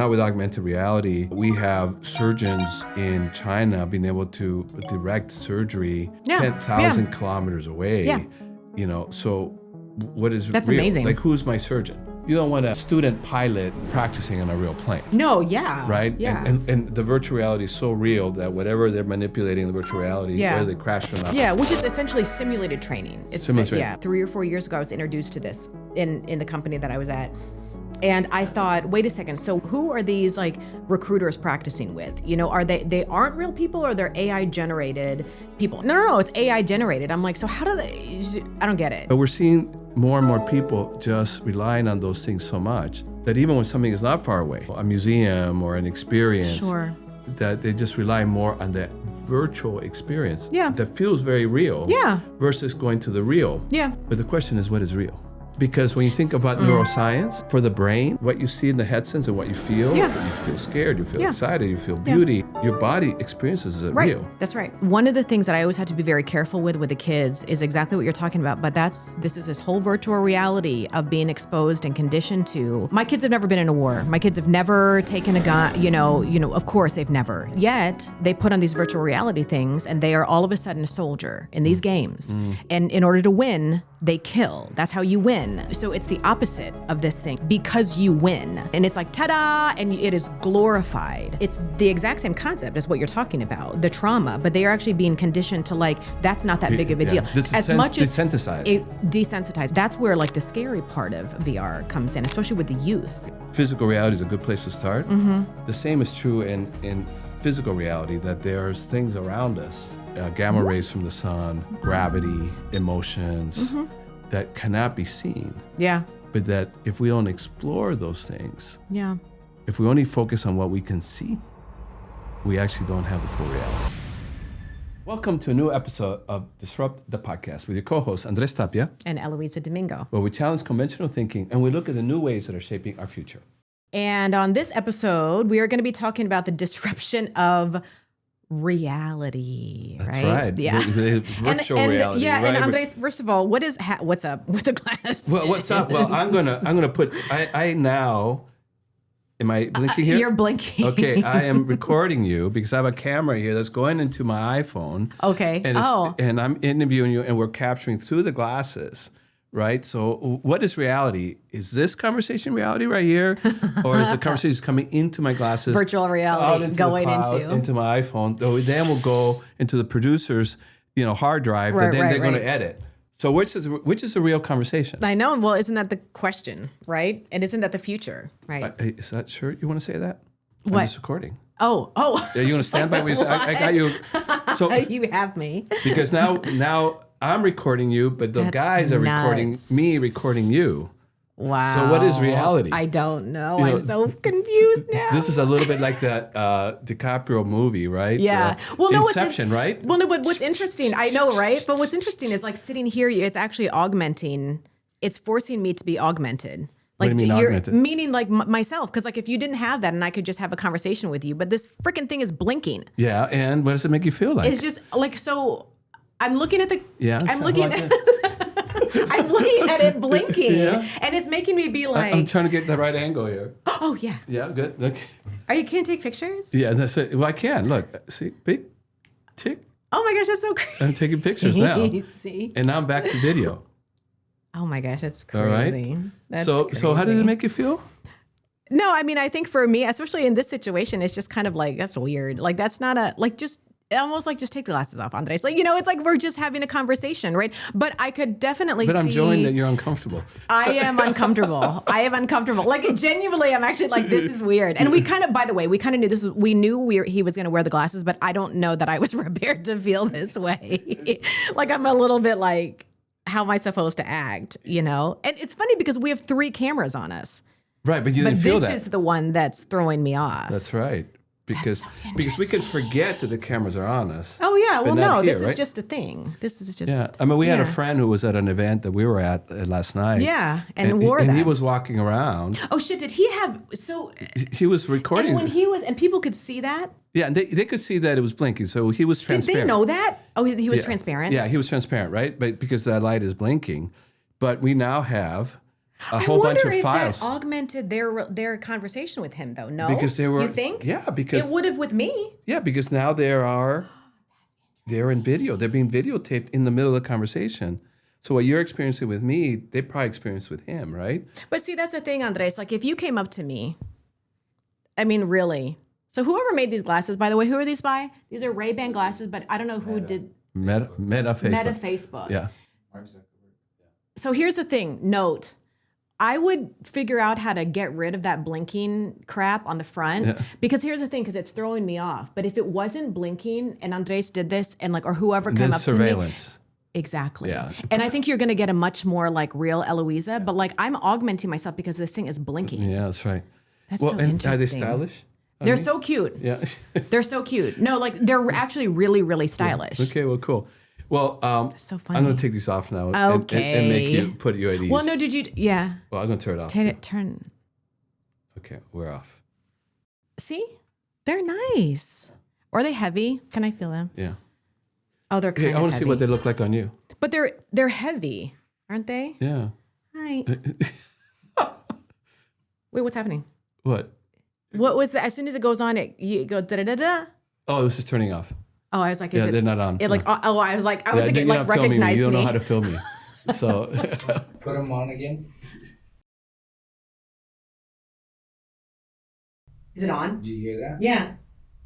Now with augmented reality, we have surgeons in China being able to direct surgery 10,000 kilometers away. Yeah. You know, so what is That's real? amazing. Like, who's my surgeon? You don't want a student pilot practicing on a real plane. No, yeah. Right? Yeah. And the virtual reality is so real that whatever they're manipulating in the virtual reality, whether they crash or not. Yeah, which is essentially simulated training. Simulated training. Yeah, 3 or 4 years ago, I was introduced to this in the company that I was at. And I thought, wait a second, so who are these like recruiters practicing with? You know, are they aren't real people or they're AI generated people? No, it's AI generated. I'm like, so how do they, I don't get it. But we're seeing more and more people just relying on those things so much that even when something is not far away, a museum or an experience, that they just rely more on that virtual experience that feels very real versus going to the real. Yeah. But the question is, what is real? Because when you think about neuroscience, for the brain, what you see in the head sense and what you feel, you feel scared, you feel excited, you feel beauty, your body experiences it real. That's right. One of the things that I always had to be very careful with the kids is exactly what you're talking about, but this is this whole virtual reality of being exposed and conditioned to. My kids have never been in a war. My kids have never taken a gun, you know, of course they've never. Yet, they put on these virtual reality things and they are all of a sudden a soldier in these games. And in order to win, they kill. That's how you win. So it's the opposite of this thing because you win. And it's like, ta-da, and it is glorified. It's the exact same concept as what you're talking about, the trauma, but they are actually being conditioned to like, that's not that big of a deal. As much as desensitized. That's where like the scary part of VR comes in, especially with the youth. Physical reality is a good place to start. The same is true in physical reality, that there's things around us, gamma rays from the sun, gravity, emotions, that cannot be seen. Yeah. But that if we don't explore those things, if we only focus on what we can see, we actually don't have the full reality. Welcome to a new episode of Disrupt the Podcast with your co-hosts Andrés Tapia and Eloiza Domingo, where we challenge conventional thinking and we look at the new ways that are shaping our future. And on this episode, we are going to be talking about the disruption of reality. That's right. Yeah. The virtual reality. Yeah. Right? And Andrés, first of all, what's up with the glass? Well, what's up? Well, I'm gonna put. I now. Am I blinking here? You're blinking. Okay, I am recording you because I have a camera here that's going into my iPhone. Okay. And I'm interviewing you, and we're capturing through the glasses. Right. So what is reality? Is this conversation reality right here? Or is the conversation coming into my glasses? Virtual reality going into my iPhone. Then we'll go into the producer's, hard drive that then they're going to edit. So which is the real conversation? I know. Well, isn't that the question, right? And isn't that the future, right? Is that sure you want to say that? What? I'm just recording. Oh. Are you going to stand by me? I got you. So you have me. Because now I'm recording you, but the guys are recording you. Wow. So what is reality? I don't know. I'm so confused now. This is a little bit like that DiCaprio movie, right? Yeah. Inception, right? Well, no, but what's interesting, I know, right? But what's interesting is like sitting here, it's actually augmenting. It's forcing me to be augmented. Like, what do you mean augmented? Meaning like myself. Because like if you didn't have that and I could just have a conversation with you, but this freaking thing is blinking. Yeah. And what does it make you feel like? It's just like, so I'm looking at the, I'm looking at it blinking, and it's making me be like... I'm trying to get the right angle here. Oh, yeah. Yeah, good. Look. You can't take pictures? Yeah, that's it. Well, I can. Look, see, big tick. Oh my gosh, that's so crazy. I'm taking pictures now. See? And now I'm back to video. Oh my gosh, that's crazy. All right. That's so how did it make you feel? No, I mean, I think for me, especially in this situation, it's just kind of like, that's weird. Like, that's not just take the glasses off, Andrés. Like, it's like we're just having a conversation, right? But I could definitely see... But I'm enjoying that you're uncomfortable. I am uncomfortable. Like, genuinely, I'm actually like, this is weird. And we kind of, by the way, knew this. We knew he was going to wear the glasses, but I don't know that I was prepared to feel this way. Like, I'm a little bit like, how am I supposed to act, And it's funny because we have 3 cameras on us. Right, but you didn't feel that. This is the one that's throwing me off. That's right. Because we can forget that the cameras are on us. Oh yeah, well no, here, this right? is just a thing. This is just. Yeah, I mean, we had a friend who was at an event that we were at last night. Yeah, and wore that. And he was walking around. Oh shit! Did he have so? He was recording. And when he was, and people could see that. Yeah, and they could see that it was blinking, so he was transparent. Did they know that? Oh, he was transparent. Yeah, he was transparent, right? But because that light is blinking, but we now have a whole bunch of files. That augmented their conversation with him, though. No, because they were. You think? Yeah, because it would have with me. Yeah, because now they're in video. They're being videotaped in the middle of the conversation. So what you're experiencing with me, they probably experienced with him, right? But see, that's the thing, Andres. Like, if you came up to me, I mean, really. So whoever made these glasses, by the way, who are these by? These are Ray-Ban glasses, but I don't know who did. Meta Facebook. Meta Facebook. Yeah. So here's the thing. Note, I would figure out how to get rid of that blinking crap on the front because here's the thing, because it's throwing me off. But if it wasn't blinking and Andres did this and like, or whoever came up surveillance. To me. Exactly. Yeah. And I think you're going to get a much more like real Eloiza, but like I'm augmenting myself because this thing is blinking. Yeah, that's right. That's so interesting. Are they stylish? They're so cute. Yeah. They're so cute. No, like they're actually really, really stylish. Yeah. Okay, well, cool. Well, so funny. I'm going to take these off now okay. and make you put you at ease. Well, no, did you? Yeah. Well, I'm going to turn it off. Turn. Okay, we're off. See? They're nice. Are they heavy? Can I feel them? Yeah. Oh, they're kind of heavy. I want to see what they look like on you. But they're heavy, aren't they? Yeah. Hi. Wait, what's happening? What? What was as soon as it goes on, it goes da da da da. Oh, this is turning off. Oh, I was like, is it? They're not on. It like, I was thinking, like, recognize me. You don't know how to film me. So. Put them on again. Is it on? Did you hear that? Yeah.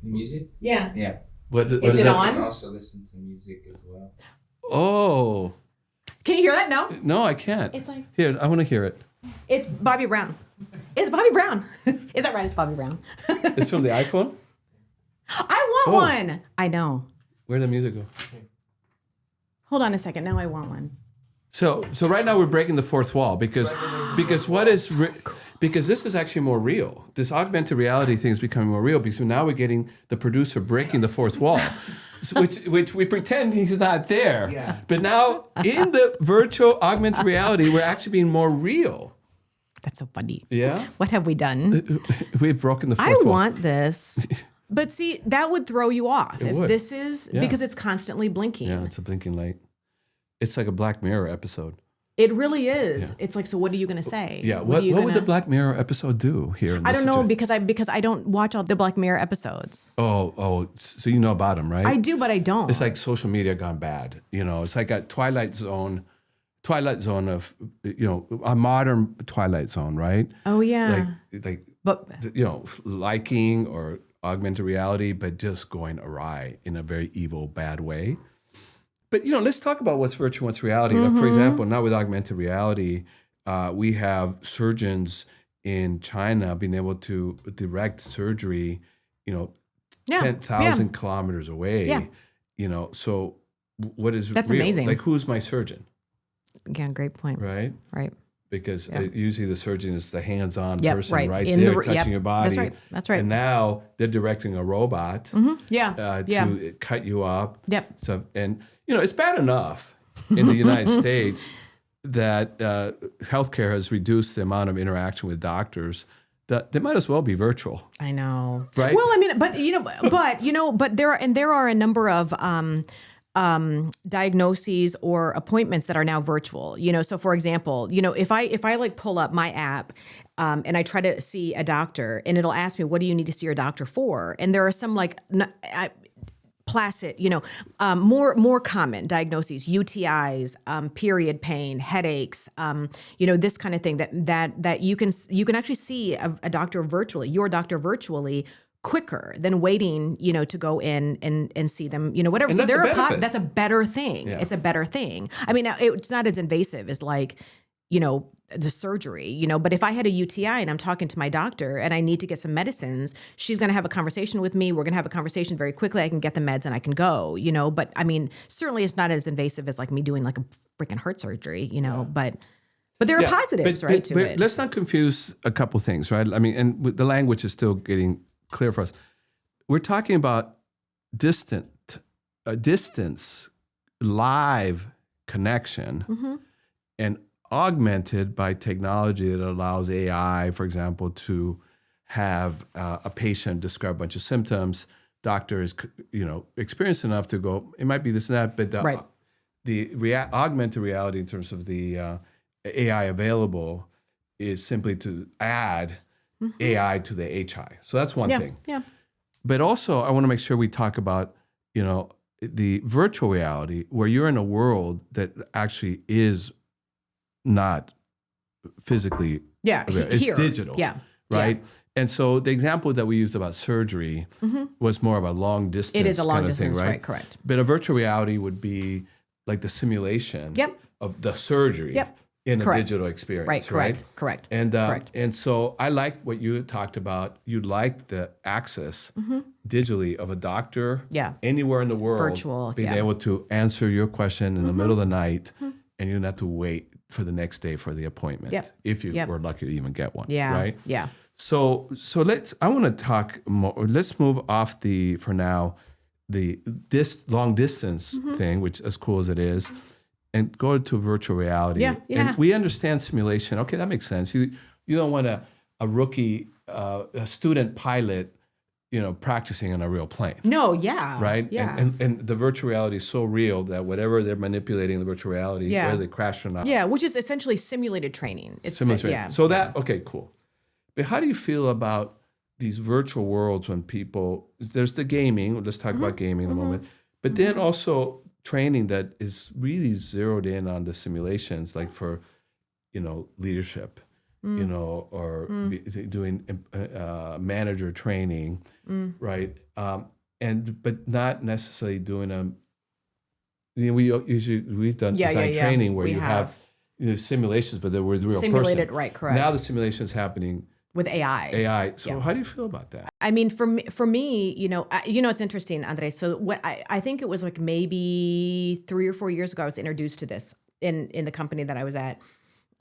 The music? Yeah. Yeah. What is it it You on? can also listen to music as well. Oh. Can you hear that? No. No, I can't. It's like. Here, I want to hear it. It's Bobby Brown. It's Bobby Brown. Is that right? It's Bobby Brown. It's from the iPhone? I want one. I know. Where'd the music go? Hold on a second. Now I want one. So right now we're breaking the fourth wall because this is actually more real. This augmented reality thing is becoming more real because now we're getting the producer breaking the fourth wall, which we pretend he's not there. Yeah. But now in the virtual augmented reality, we're actually being more real. That's so funny. Yeah. What have we done? We've broken the fourth I wall. want this. But see, that would throw you off if would. this is because it's constantly blinking. Yeah, it's a blinking light. It's like a Black Mirror episode. It really is. Yeah. It's like, so what are you going to say? Yeah. What would the Black Mirror episode do here? I don't know because I don't watch all the Black Mirror episodes. Oh, so you know about them, right? I do, but I don't. It's like social media gone bad. You know, it's like a Twilight Zone of, a modern Twilight Zone, right? Oh yeah. But liking or augmented reality, but just going awry in a very evil, bad way. But let's talk about what's virtual, what's reality. Mm-hmm. Like, for example, now with augmented reality, we have surgeons in China being able to direct surgery, 10,000 kilometers away. Yeah. So what is That's real? amazing. Like, who's my surgeon? Yeah, great point. Right. Because usually the surgeon is the hands-on person right in there touching your body. That's right. And now they're directing a robot to cut you up. Yep. So, and it's bad enough in the United States that healthcare has reduced the amount of interaction with doctors. That they might as well be virtual. I know. Right. Well, I mean, but there are a number of diagnoses or appointments that are now virtual. So for example, if I like pull up my app and I try to see a doctor and it'll ask me, what do you need to see your doctor for? And there are some like placid, more common diagnoses, UTIs, period pain, headaches, this kind of thing that you can actually see a doctor virtually, your doctor virtually, quicker than waiting, to go in and see them, whatever. And so that's a better thing. Yeah. It's a better thing. I mean, it's not as invasive as like, the surgery, but if I had a UTI and I'm talking to my doctor and I need to get some medicines, she's going to have a conversation with me. We're going to have a conversation very quickly. I can get the meds and I can go, but I mean, certainly it's not as invasive as like me doing like a freaking heart surgery, but there are positives, to it. Let's not confuse a couple things, right? I mean, and the language is still getting clear for us. We're talking about distance, live connection, and augmented by technology that allows AI, for example, to have a patient describe a bunch of symptoms. Doctor is, experienced enough to go, it might be this and that, but the augmented reality in terms of the AI available is simply to add AI to the HI. So that's one thing. Yeah. But also, I want to make sure we talk about, the virtual reality where you're in a world that actually is not physically. Yeah. It's Here. digital. Yeah. Right. Yeah. And so the example that we used about surgery was more of a long distance. It is a long kind of distance, thing, right? Correct. But a virtual reality would be like the simulation of the surgery in a digital experience. Right. Correct. And Correct. and so I like what you talked about. You like the access digitally of a doctor anywhere in the world, virtual, being able to answer your question in the middle of the night, and you don't have to wait for the next day for the appointment if you were lucky to even get one. Right. Yeah. So I want to talk more. Let's move off for now the long distance thing, which as cool as it is, and go to virtual reality. Yeah. And we understand simulation. Okay, that makes sense. You don't want a rookie, a student pilot, practicing on a real plane. No, yeah. Right? Yeah. And the virtual reality is so real that whatever they're manipulating the virtual reality, whether they crash or not. Yeah, which is essentially simulated training. It's So okay, cool. But how do you feel about these virtual worlds when there's the gaming, let's talk about gaming in a moment, but then also training that is really zeroed in on the simulations, like for, leadership, or doing manager training, right? But not necessarily doing we've done design training where you have simulations, but they're with the real simulated, person. Right, correct. Now the simulation's happening with AI. So how do you feel about that? I mean, for me, it's interesting, Andrés. So what I think it was like maybe 3 or 4 years ago, I was introduced to this in the company that I was at,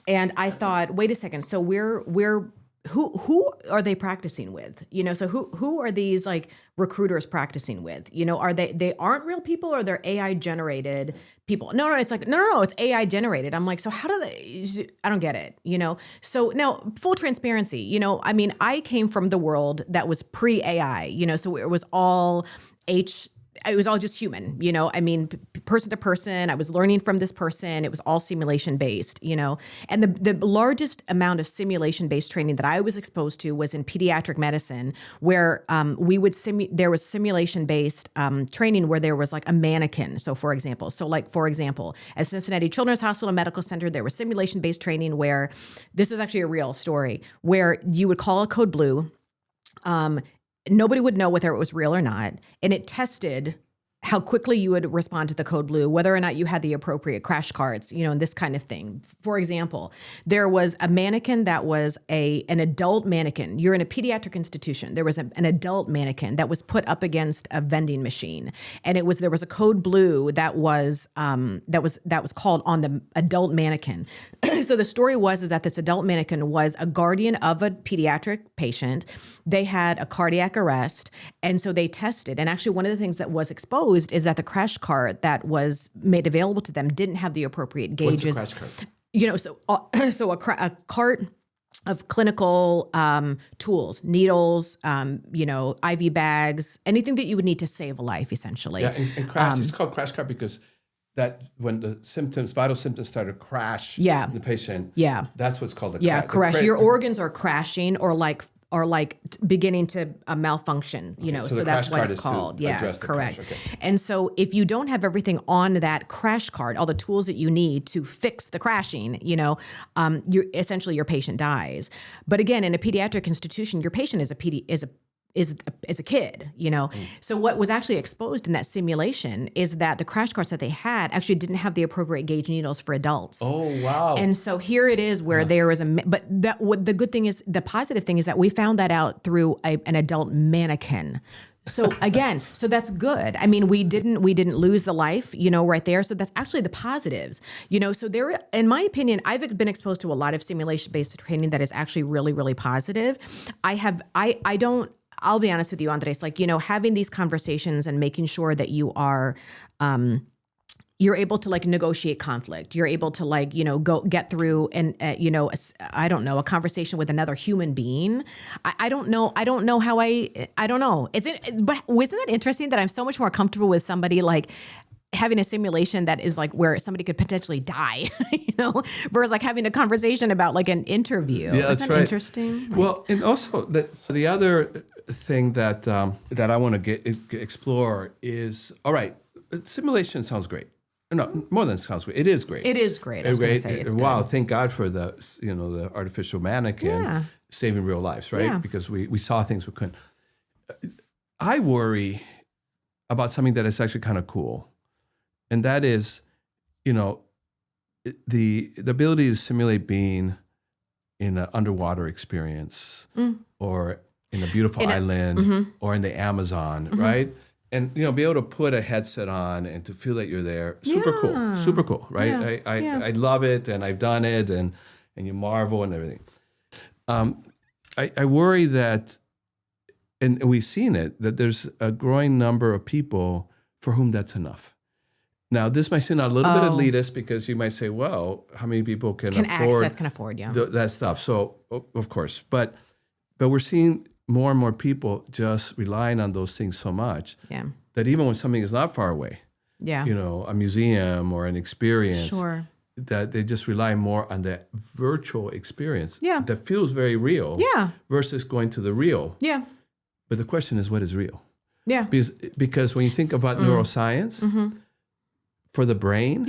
and I thought, wait a second. So who are they practicing with? So who are these like recruiters practicing with? Are they aren't real people, or they're AI generated people? No, it's like, no, it's AI generated. I'm like, so how do they, I don't get it, So now full transparency, I mean, I came from the world that was pre-AI, so it was all it was all just human, I mean, person to person. I was learning from this person. It was all simulation based, and the largest amount of simulation based training that I was exposed to was in pediatric medicine, where there was simulation based training where there was like a mannequin. So for example, at Cincinnati Children's Hospital Medical Center, there was simulation based training where this is actually a real story, where you would call a code blue. Nobody would know whether it was real or not. And it tested how quickly you would respond to the code blue, whether or not you had the appropriate crash cards, and this kind of thing. For example, there was a mannequin that was an adult mannequin. You're in a pediatric institution. There was an adult mannequin that was put up against a vending machine, and there was a code blue that was called on the adult mannequin. So the story is that this adult mannequin was a guardian of a pediatric patient. They had a cardiac arrest, and so they tested. And actually, one of the things that was exposed is that the crash cart that was made available to them didn't have the appropriate gauges. What's a crash cart? So a cart of clinical tools, needles, IV bags, anything that you would need to save a life, essentially. Yeah, and crash. It's called crash cart because that when the vital symptoms start to crash in the patient, that's what's called a crash. Your organs are crashing or beginning to malfunction, so that's what it's called. Correct. Okay. And so if you don't have everything on that crash cart, all the tools that you need to fix the crashing, your patient dies. But again, in a pediatric institution, your patient is a kid, So what was actually exposed in that simulation is that the crash carts that they had actually didn't have the appropriate gauge needles for adults. Oh, wow. And so here it is where there is the good thing is, the positive thing is that we found that out through an adult mannequin. So again, so that's good. I mean, we didn't lose the life, right there. So that's actually the positives, so there, in my opinion, I've been exposed to a lot of simulation-based training that is actually really, really positive. I'll be honest with you, Andrés, having these conversations and making sure that you are, you're able to negotiate conflict. You're able to go get through and, a conversation with another human being. I don't know how I don't know. But isn't it interesting that I'm so much more comfortable with somebody having a simulation that is like where somebody could potentially die, versus like having a conversation about like an interview. Yeah, Isn't that's that right. interesting? Well, and also the other thing that I want to explore is, all right, simulation sounds great. No, more than sounds great. It is great. It is great. I was going to say it's wow, good. thank God for the artificial mannequin saving real lives, right? Yeah. Because we saw things we couldn't. I worry about something that is actually kind of cool, and that is, the ability to simulate being in an underwater experience or in a beautiful island or in the Amazon, right? And be able to put a headset on and to feel that you're there, super cool, right? Yeah. I love it, and I've done it, and you marvel and everything. I worry that, and we've seen it, that there's a growing number of people for whom that's enough. Now, this might seem a little bit elitist because you might say, well, how many people can afford that stuff? So, of course, but we're seeing more and more people just relying on those things so much that even when something is not far away, a museum or an experience, that they just rely more on the virtual experience that feels very real versus going to the real. Yeah. But the question is, what is real? Yeah. Because when you think about neuroscience, for the brain,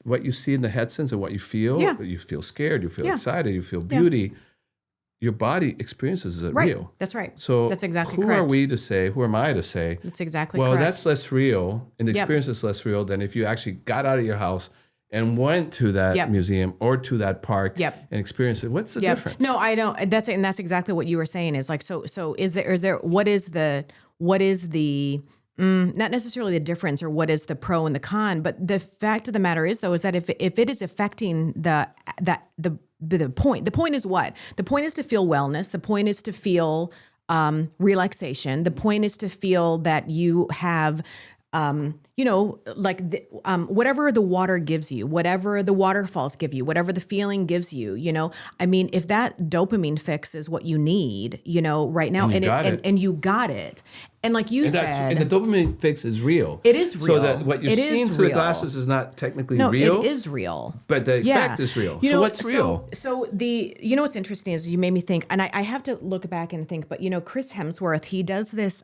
what you see in the headsets and what you feel scared, you feel excited, you feel beauty, your body experiences it real. That's right. So that's exactly who am I to say, that's exactly well, correct. that's less real, and the experience is less real than if you actually got out of your house and went to that museum or to that park and experienced it. What's the difference? No, I don't. That's exactly what you were saying. Is like, so is there what is the not necessarily the difference or what is the pro and the con, but the fact of the matter is, though, is that if it is affecting the point is what? The point is to feel wellness. The point is to feel relaxation. The point is to feel that you have whatever the water gives you, whatever the waterfalls give you, whatever the feeling gives you, I mean, if that dopamine fix is what you need, right now, and you got it. And like you said, and the dopamine fix is real. It is real. So that what you're seeing through the glasses is not technically real. No, it is real. But the effect is real. So what's real? So what's interesting is you made me think, and I have to look back and think, but Chris Hemsworth, he does this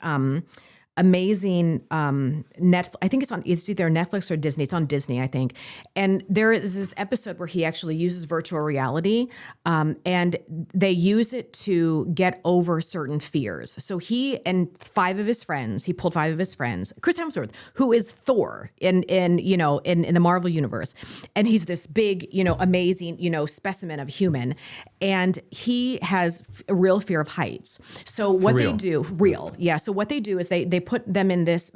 amazing Netflix. I think it's either Netflix or Disney. It's on Disney, I think. And there is this episode where he actually uses virtual reality, and they use it to get over certain fears. So he and pulled 5 of his friends, Chris Hemsworth, who is Thor in the Marvel universe, and he's this big, amazing, specimen of human, and he has a real fear of heights. So what they do, So what they do is they put them in this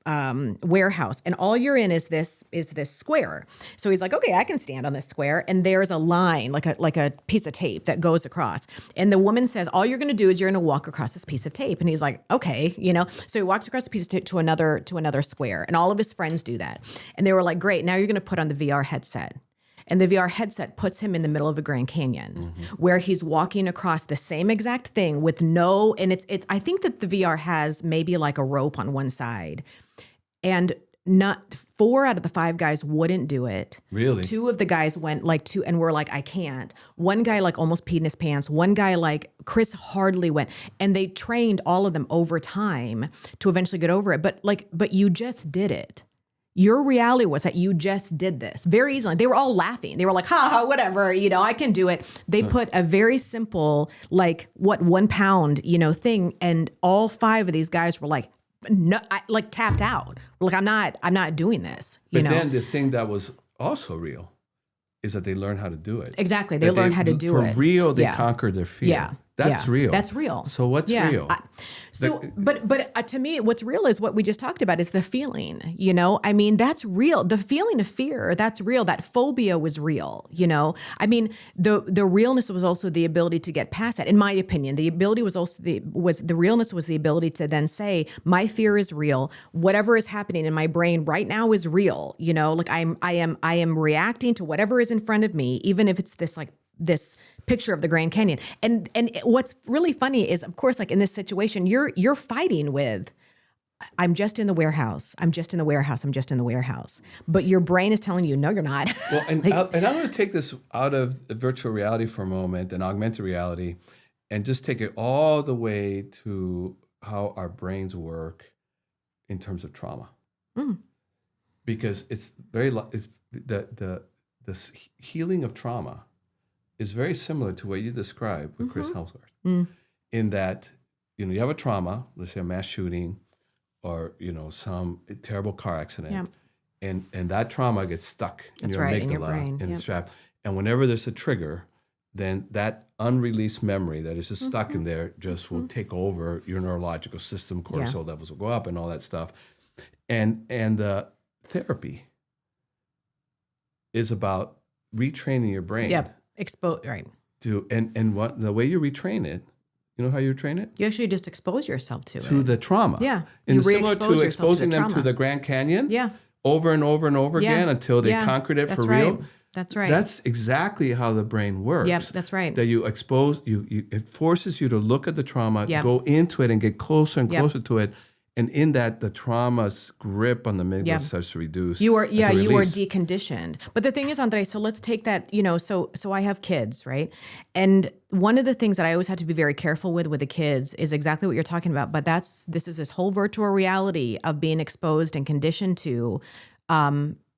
warehouse, and all you're in is this square. So he's like, okay, I can stand on this square, and there's a line, like a piece of tape that goes across. And the woman says, all you're going to do is you're going to walk across this piece of tape. And he's like, okay, So he walks across the piece of tape to another square, and all of his friends do that. And they were like, great, now you're going to put on the VR headset. And the VR headset puts him in the middle of a Grand Canyon where he's walking across the same exact thing with and it's I think that the VR has maybe like a rope on one side, and not 4 out of the 5 guys wouldn't do it. Really? 2 of the guys went and were like, I can't. One guy like almost peed in his pants. One guy like Chris hardly went, and they trained all of them over time to eventually get over it. But you just did it. Your reality was that you just did this very easily. They were all laughing. They were like, ha, whatever, I can do it. They put a very simple, 1 pound, thing. And all 5 of these guys were like, no, tapped out. Like, I'm not doing this. But then the thing that was also real is that they learned how to do it. Exactly. They learned how to do it. For real, they conquered their fear. Yeah. That's real. That's real. So what's real? But to me, what's real is what we just talked about, is the feeling, I mean, that's real. The feeling of fear, that's real. That phobia was real, I mean, the realness was also the ability to get past that. In my opinion, the ability was also the realness was the ability to then say, my fear is real. Whatever is happening in my brain right now is real. I am reacting to whatever is in front of me, even if it's this picture of the Grand Canyon. And what's really funny is, of course, like in this situation, you're fighting with I'm just in the warehouse. I'm just in the warehouse. I'm just in the warehouse. But your brain is telling you, no, you're not. Well, and I'm going to take this out of virtual reality for a moment and augmented reality and just take it all the way to how our brains work in terms of trauma. Because it's the healing of trauma is very similar to what you described with Chris Hemsworth. In that, you have a trauma, let's say a mass shooting, or some terrible car accident, and that trauma gets stuck in your amygdala, in your brain, and it's trapped. And whenever there's a trigger, then that unreleased memory that is just stuck in there just will take over your neurological system. Cortisol levels will go up, and all that stuff. And therapy is about retraining your brain. Right. And what the way you retrain it. You know how you train it? You actually just expose yourself to the trauma. Yeah. And similar to exposing them to the Grand Canyon. Yeah. Over and over and over again until they conquered it for real. That's right. That's exactly how the brain works. Yep, that's right. That you expose it forces you to look at the trauma, go into it, and get closer and closer to it. And in that, the trauma's grip on the amygdala starts to reduce. You are deconditioned. But the thing is, Andrés, so let's take that, so I have kids, right? And one of the things that I always had to be very careful with the kids is exactly what you're talking about. But this is this whole virtual reality of being exposed and conditioned to,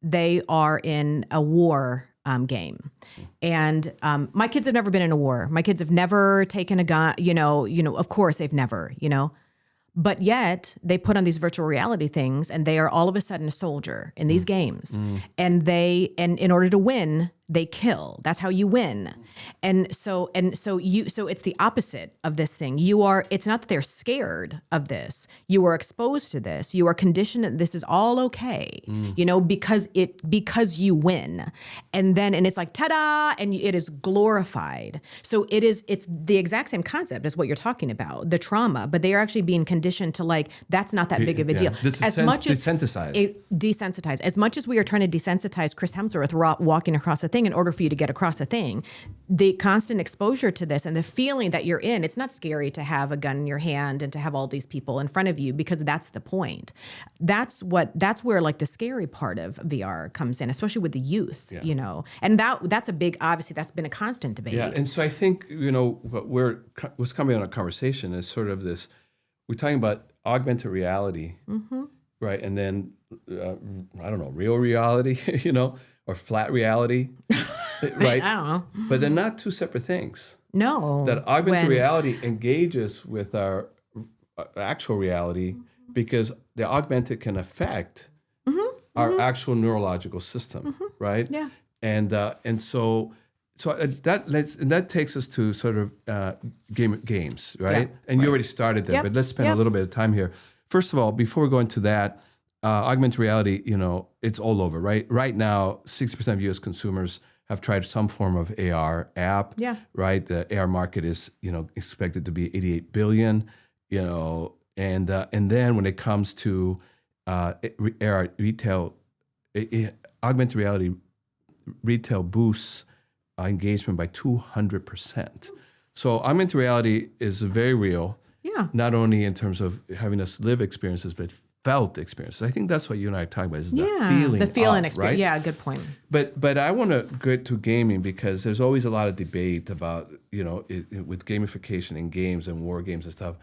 they are in a war game. And my kids have never been in a war. My kids have never taken a gun, of course they've never, But yet they put on these virtual reality things and they are all of a sudden a soldier in these games. And in order to win, they kill. That's how you win. And so it's the opposite of this thing. It's not that they're scared of this. You are exposed to this. You are conditioned that this is all okay, because you win. And it's like, ta-da, and it is glorified. So it's the exact same concept as what you're talking about, the trauma, but they are actually being conditioned to that's not that big of a deal. Desensitized. As much as we are trying to desensitize Chris Hemsworth walking across a thing in order for you to get across a thing, the constant exposure to this and the feeling that you're in, it's not scary to have a gun in your hand and to have all these people in front of you, because that's the point. That's where the scary part of VR comes in, especially with the youth, and that's a big, obviously that's been a constant debate. Yeah. And so I think, what's coming on a conversation is sort of this, we're talking about augmented reality, right? And then, I don't know, real reality, or flat reality, right? I don't know. But they're not two separate things. No. That augmented reality engages with our actual reality because the augmented can affect our actual neurological system, right? Yeah. And so that takes us to sort of games, right? Yeah. And you already started there, but let's spend a little bit of time here. First of all, before we go into that, augmented reality, it's all over, right? Right now, 60% of U.S. consumers have tried some form of AR app, right? The AR market is, expected to be 88 billion, and then when it comes to AR retail, augmented reality retail boosts engagement by 200%. So augmented reality is very real, not only in terms of having us live experiences, but felt experiences. I think that's what you and I are talking about, is the feeling experience, right? Yeah, good point. But I want to get to gaming because there's always a lot of debate about, with gamification in games and war games and stuff.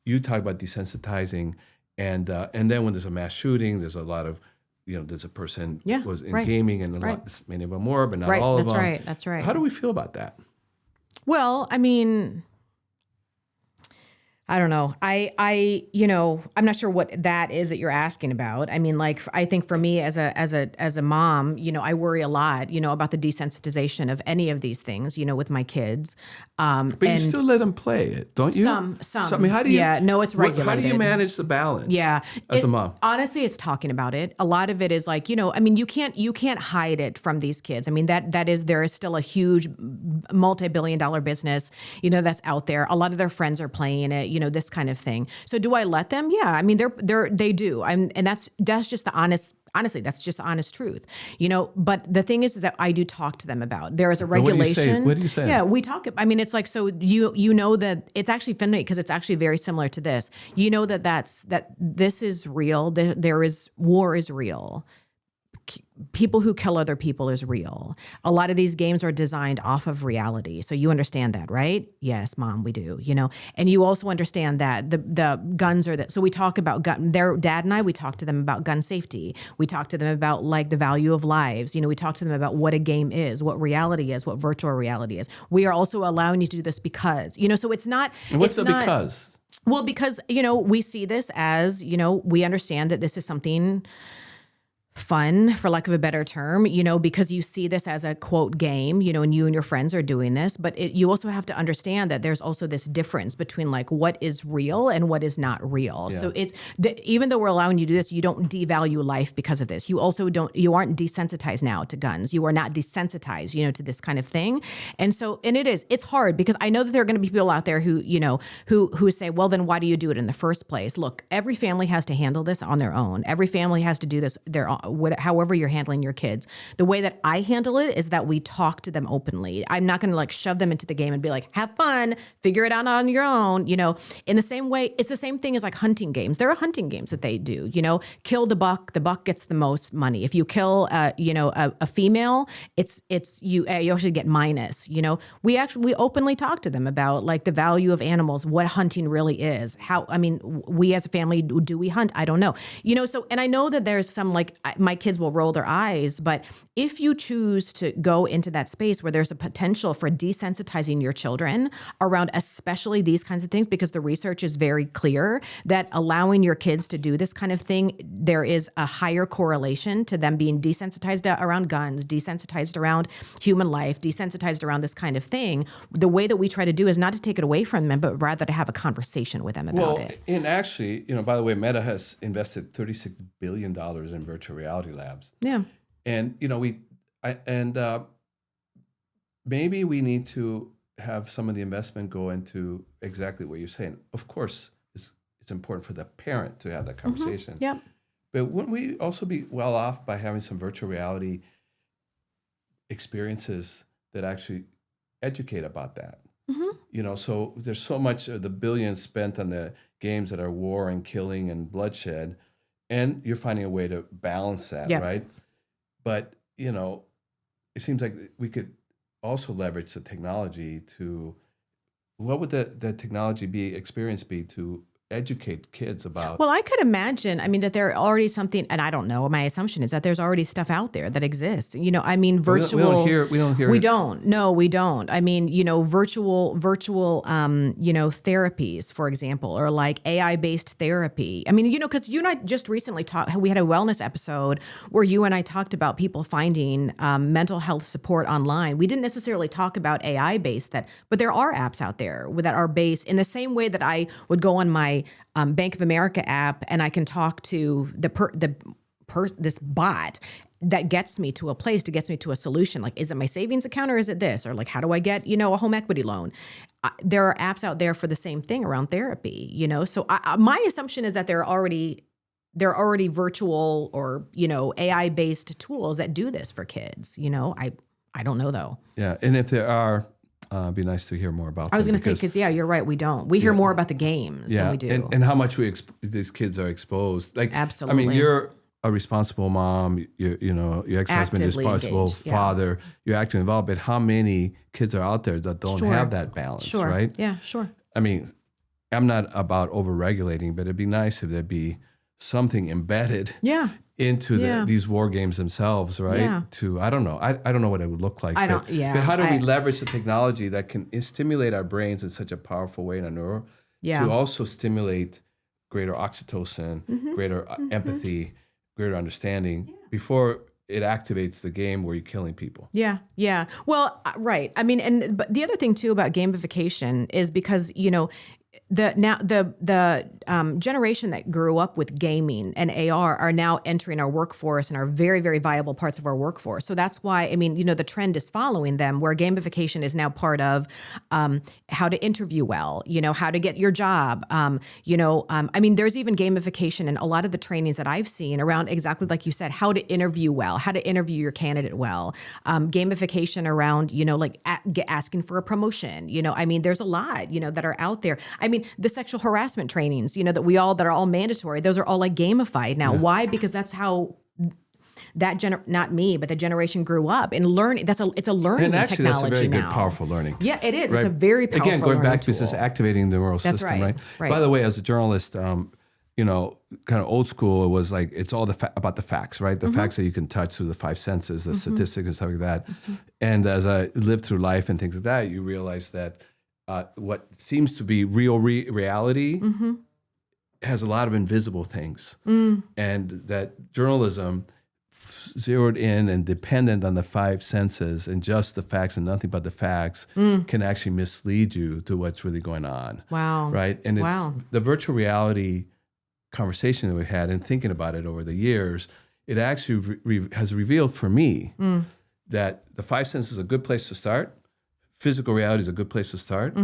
You talk about desensitizing, and then when there's a mass shooting, there's a lot of, there's a person was in gaming, and many of them were, but not all of them. That's right. How do we feel about that? Well, I mean, I don't know. I'm not sure what that is that you're asking about. I mean, I think for me as a mom, I worry a lot, about the desensitization of any of these things, with my kids. But you still let them play it, don't you? Some. So, I mean, how do you? Yeah, no, it's regulated. How do you manage the balance? Yeah, as a mom. Honestly, it's talking about it. A lot of it is you can't hide it from these kids. I mean, there is still a huge multi-billion-dollar business, that's out there. A lot of their friends are playing it, this kind of thing. So do I let them? Yeah. I mean, they do. And that's just the Honestly, that's just the honest truth, but the thing is that I do talk to them about, there is a But regulation. What do you say? Yeah, we talk, I mean, it's like, so you know that it's actually funny because it's actually very similar to this. You know that this is real. There is, war is real. People who kill other people is real. A lot of these games are designed off of reality. So you understand that, right? Yes, Mom, we do, and you also understand that the guns are that. So we talk about their dad and we talk to them about gun safety. We talk to them about like the value of lives. We talk to them about what a game is, what reality is, what virtual reality is. We are also allowing you to do this because, so it's not. And what's because? Well, because, we see this as, we understand that this is something fun, for lack of a better term, because you see this as a quote game, and you and your friends are doing this, but you also have to understand that there's also this difference between like what is real and what is not real. Yeah. So it's even though we're allowing you to do this, you don't devalue life because of this. You also you aren't desensitized now to guns. You are not desensitized, to this kind of thing. And so, it's hard because I know that there are going to be people out there who, who say, well, then why do you do it in the first place? Look, every family has to handle this on their own. Every family has to do this however you're handling your kids. The way that I handle it is that we talk to them openly. I'm not going to like shove them into the game and be like, have fun, figure it out on your own. In the same way, it's the same thing as like hunting games. There are hunting games that they do, kill the buck gets the most money. If you kill, a female, you actually get minus, we openly talk to them about like the value of animals, what hunting really is. We as a family, do we hunt? I don't know, so, and I know that there's some like, my kids will roll their eyes, but if you choose to go into that space where there's a potential for desensitizing your children around especially these kinds of things, because the research is very clear that allowing your kids to do this kind of thing, there is a higher correlation to them being desensitized around guns, desensitized around human life, desensitized around this kind of thing. The way that we try to do is not to take it away from them, but rather to have a conversation with them about it. And actually, by the way, Meta has invested $36 billion in virtual reality labs. Yeah. And, maybe we need to have some of the investment go into exactly what you're saying. Of course, it's important for the parent to have that conversation. Mm-hmm. Yeah. But wouldn't we also be well off by having some virtual reality experiences that actually educate about that? Mm-hmm. So there's so much of the billions spent on the games that are war and killing and bloodshed, and you're finding a way to balance that, right? But, it seems like we could also leverage the technology to, what would the technology experience be to educate kids about? Well, I could imagine, that there are already something, and I don't know, my assumption is that there's already stuff out there that exists. Virtual. We don't hear. We don't. No, we don't. Virtual, therapies, for example, or like AI-based therapy. Because you and I just recently we had a wellness episode where you and I talked about people finding mental health support online. We didn't necessarily talk about AI-based but there are apps out there that are based in the same way that I would go on my Bank of America app and I can talk to this bot that gets me to a place, gets me to a solution. Like, is it my savings account or is it this? Or like, how do I get, a home equity loan? There are apps out there for the same thing around therapy, So my assumption is that there are already virtual or, AI-based tools that do this for kids, I don't know though. Yeah. And if there are, it'd be nice to hear more about. I was going to say, because you're right, we don't. We hear more about the games than we do, and how much these kids are exposed. Like, absolutely. You're a responsible mom. Your ex-husband is a responsible father. You're actively involved. But how many kids are out there that don't have that balance? Right? Yeah, sure. I'm not about over-regulating, but it'd be nice if there'd be something embedded. Yeah. Into these war games themselves, right? Yeah. I don't know. I don't know what it would look like. But how do we leverage the technology that can stimulate our brains in such a powerful way in a neuro to also stimulate greater oxytocin, greater empathy, greater understanding before it activates the game where you're killing people? Yeah. Well, right. But the other thing too about gamification is because, the generation that grew up with gaming and AR are now entering our workforce and are very, very viable parts of our workforce. So that's why, I mean, the trend is following them, where gamification is now part of how to interview well, how to get your job. I mean, there's even gamification in a lot of the trainings that I've seen around exactly like you said, how to interview well, how to interview your candidate well, gamification around, like asking for a promotion. I mean, there's a lot, that are out there. I mean, the sexual harassment trainings, that are all mandatory, those are all like gamified now. Yeah. Why? Because that's how not me, but the generation grew up and learning. It's a learning and actually, technology that's a very now. good, powerful learning. Yeah, it is. Right? It's a very powerful Again, going back tool. to this activating the neural That's system, right. By the way, as a journalist, kind of old school, it was like, it's all about the facts, right? The facts that you can touch through the five senses, the statistics and stuff like that. And as I lived through life and things like that, you realize that what seems to be real reality has a lot of invisible things. And that journalism zeroed in and dependent on the five senses and just the facts and nothing but the facts can actually mislead you to what's really going on. Wow. Right? And it's the virtual reality conversation that we had and thinking about it over the years, it actually has revealed for me that the five senses is a good place to start. Physical reality is a good place to start.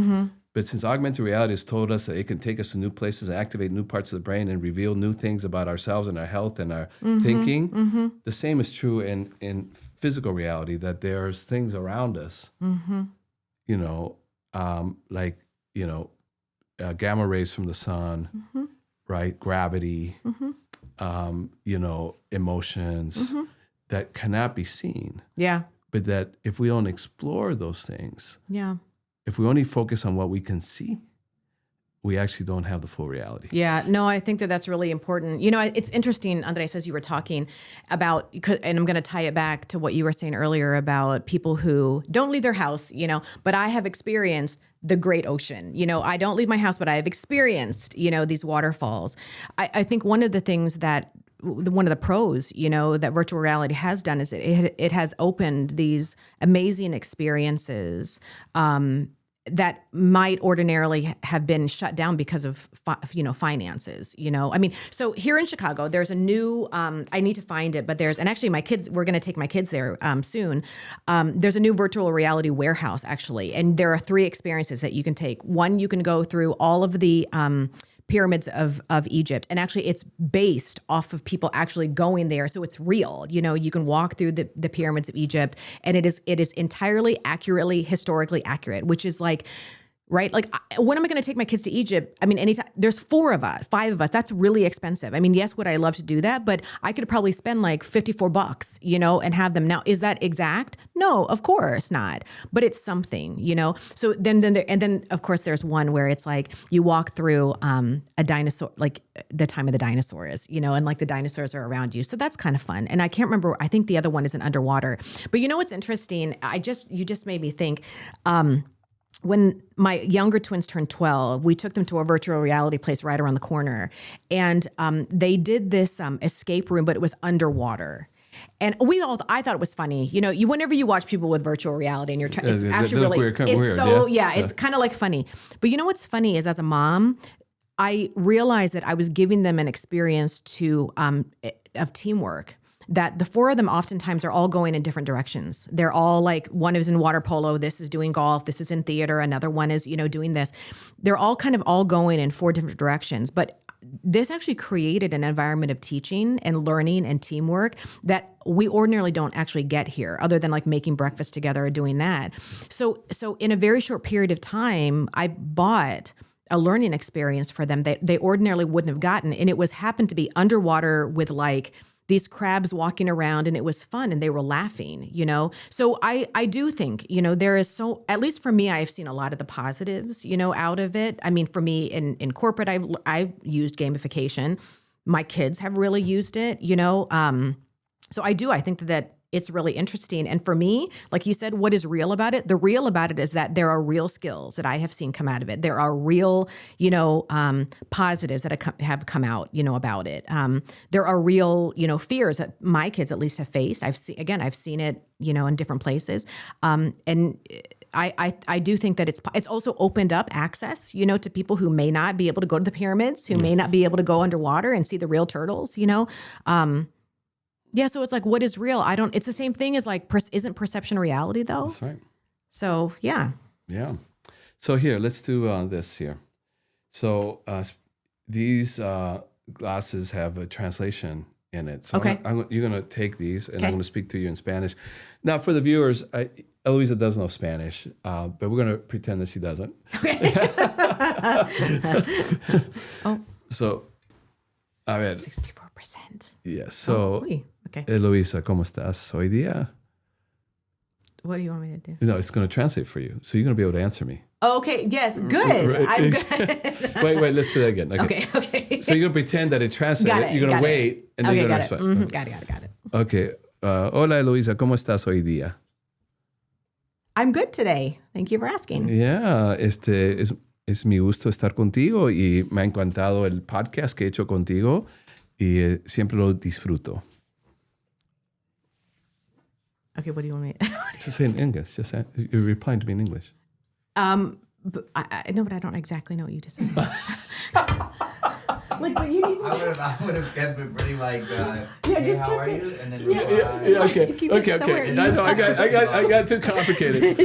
But since augmented reality has told us that it can take us to new places and activate new parts of the brain and reveal new things about ourselves and our health and our thinking, the same is true in physical reality, that there's things around us, gamma rays from the sun, right? Gravity, emotions that cannot be seen. Yeah. But that if we don't explore those things, yeah, if we only focus on what we can see, we actually don't have the full reality. Yeah, no, I think that's really important. It's interesting, Andrés, as you were talking about, and I'm going to tie it back to what you were saying earlier about people who don't leave their house, but I have experienced the great ocean. I don't leave my house, but I have experienced, these waterfalls. I think one of the things that one of the pros, that virtual reality has done is it has opened these amazing experiences that might ordinarily have been shut down because of finances. I mean, so here in Chicago, there's a new. I need to find it, but and actually my kids. We're going to take my kids there soon. There's a new virtual reality warehouse actually, and there are 3 experiences that you can take. One, you can go through all of the pyramids of Egypt. And actually it's based off of people actually going there. So it's real. You can walk through the pyramids of Egypt and it is entirely accurately, historically accurate, which is like, right? Like, when am I going to take my kids to Egypt? I mean, anytime. There's 5 of us. That's really expensive. I mean, yes, would I love to do that? But I could probably spend like $54, and have them. Now, is that exact? No, of course not. But it's something, So then of course there's one where it's like you walk through a dinosaur, like the time of the dinosaurs, and like the dinosaurs are around you. So that's kind of fun. And I can't remember. I think the other one is an underwater. But what's interesting? You just made me think. When my younger twins turned 12, we took them to a virtual reality place right around the corner. And they did this escape room, but it was underwater. And I thought it was funny. Whenever you watch people with virtual reality and it's actually really, weird, it's kind of like funny. But what's funny is as a mom, I realized that I was giving them an experience of teamwork. That the 4 of them oftentimes are all going in different directions. They're all like, one is in water polo, this is doing golf, this is in theater, another one is, doing this. They're all kind of all going in 4 different directions. But this actually created an environment of teaching and learning and teamwork that we ordinarily don't actually get here, other than like making breakfast together or doing that. So in a very short period of time, I bought a learning experience for them that they ordinarily wouldn't have gotten. And it happened to be underwater with like these crabs walking around, and it was fun and they were laughing, So I do think, there is at least for me, I've seen a lot of the positives, out of it. I mean, for me in corporate, I've used gamification. My kids have really used it, So I think that it's really interesting. And for me, like you said, what is real about it? The real about it is that there are real skills that I have seen come out of it. There are real, positives that have come out, about it. There are real, fears that my kids at least have faced. I've seen it, in different places. And I do think that it's also opened up access, to people who may not be able to go to the pyramids, who may not be able to go underwater and see the real turtles, Yeah, so it's like, what is real? It's the same thing as like, isn't perception reality though? That's right. So, yeah. Yeah. So here, let's do this here. So these glasses have a translation in it. So okay. You're going to take these, and I'm going to speak to you in Spanish. Now, for the viewers, Eloiza does know Spanish, but we're going to pretend that she doesn't. So, a ver. 64%. Yeah. So, okay. Eloiza, ¿cómo estás hoy día? What do you want me to do? No, it's going to translate for you. So you're going to be able to answer me. Okay, yes, good. Right. I'm good. wait, let's do that again. Okay. So you're going to pretend that it translates. You're going to wait, and then you're going to respond. Mm-hmm. Got it. Okay. Hola, Eloiza, ¿cómo estás hoy día? I'm good today. Thank you for asking. Yeah, es mi gusto estar contigo y me ha encantado el podcast que he hecho contigo y siempre lo disfruto. Okay, what do you want me to Just say in English. Just say, you're replying to me in English. But I know, but I don't exactly know what you just said. Like, but you need. I would have kept it pretty like. Hey, just how are kept you? And then Okay. I know. I got too complicated.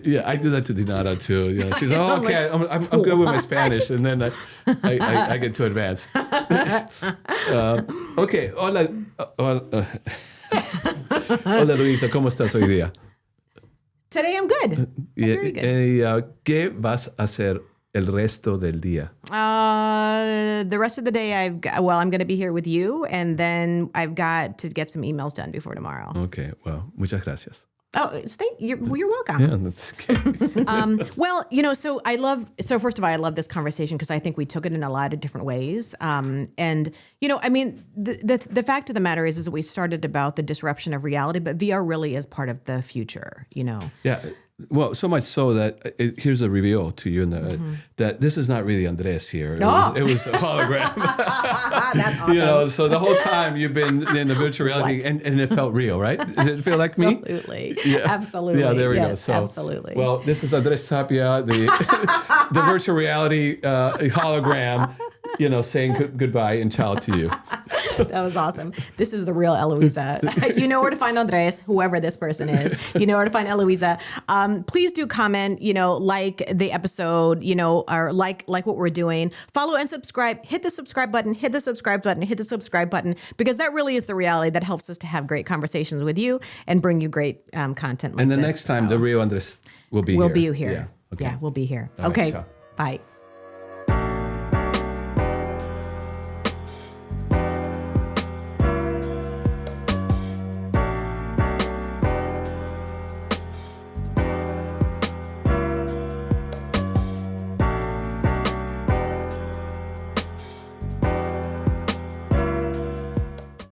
Yeah, I do that to Dinara too. Yeah, she's okay. I'm good with my Spanish, and then I get too advanced. Okay. Hola, Luisa. ¿Cómo estás hoy día? Today I'm good. I'm very good. ¿Qué vas a hacer el resto del día? The rest of the day, I'm going to be here with you, and then I've got to get some emails done before tomorrow. Okay, well, muchas gracias. Oh, you're welcome. Yeah, that's okay. Well, so first of all, I love this conversation because I think we took it in a lot of different ways. And, I mean, the fact of the matter is that we started about the disruption of reality, but VR really is part of the future, Yeah. Well, so much so that here's a reveal to you that this is not really Andrés here. It was a hologram. That's awesome. So the whole time you've been in the virtual reality and it felt real, right? Did it feel like me? Absolutely. Yeah. Absolutely. Yeah, there we go. So, absolutely. Well, this is Andrés Tapia, the virtual reality hologram, saying goodbye and ciao to you. That was awesome. This is the real Eloiza. You know where to find Andrés, whoever this person is. You know where to find Eloiza. Please do comment, like the episode, or like what we're doing. Follow and subscribe. Hit the subscribe button, hit the subscribe button, hit the subscribe button, because that really is the reality that helps us to have great conversations with you and bring you great content like this. And the next time, the real Andrés will be here. We'll be here. Yeah, okay. Yeah, we'll be here. All okay. right, ciao. Bye.